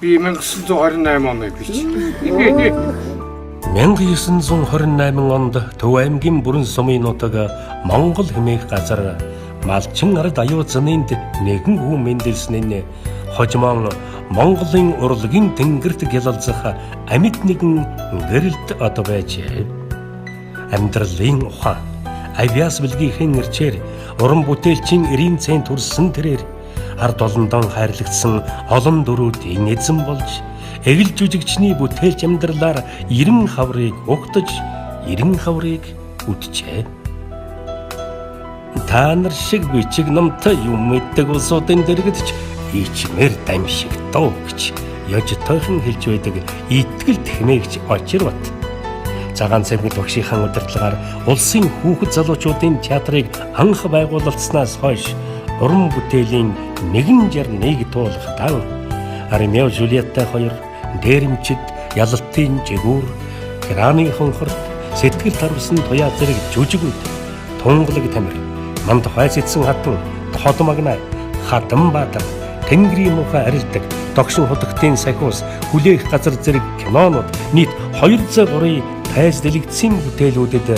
Би 1928 оны бич. 1928 онд Төв аймгийн бүрэн сумын нутаг Монгол хэмээх газар малчин ард аюу зынынд нэгэн хүү мэндэлснэн хожимон Монголын урлагийн тэнгэрт гялалзах амьд нэгэн гэрэлт од байжээ. Амьдралын ухаан авиас билгийнхээ нэрчээр уран бүтээлчийн 90 цент төрсөн тэрээр ард олондон хайрлагдсан олон дөрүүдийн эзэн болж эгэл жүжигчний бүтээлч амьдралаар 90 хаврыг угтаж 90 хаврыг үтжээ. Та нар шиг бичиг номтой юм мэддэг улсуудын дэргэдч ичмэр дамшиг дуу гэж яж тойхон хэлж байдаг итгэл тхмээгч очир бат. Цагаан цэвгэл багшийн удирдлагаар улсын хүүхэд залуучуудын театрыг анх байгуулагдсанаас хойш уран бүтээлийн 161 туулгатай Ромео Жулиетта 2 дээрэмчид ялалтын жигүүр граны хонхорт сэтгэл тарвсан туяа зэрэг жүжигүүд тунгалаг тамир манд хайцсан хатан тоход магнай хатан баатар тэнгэрийн муухай арилдаг догшин худагтын сахиус хүлээх газар зэрэг кинонууд нийт 203-ийн тайз дэлгэцсэн бүтээлүүдэд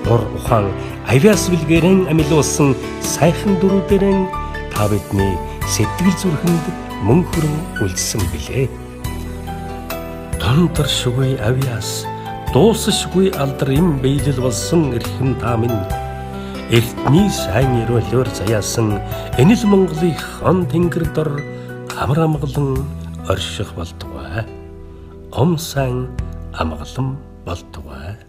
ур ухаан авиас билгэрэн амилуулсан сайхан дөрүүдэрэн та бидний сэтгэл зүрхэнд мөнхөрөн үлдсэн билээ. Тонторшгүй авиас дуусшгүй алдар им биелэл болсон эрхэм та минь эртний сайн өрөөлөөр заяасан энэл Монголын он тэнгэр дор амар амгалан орших болтугай. Ом сайн амгалан болтугай.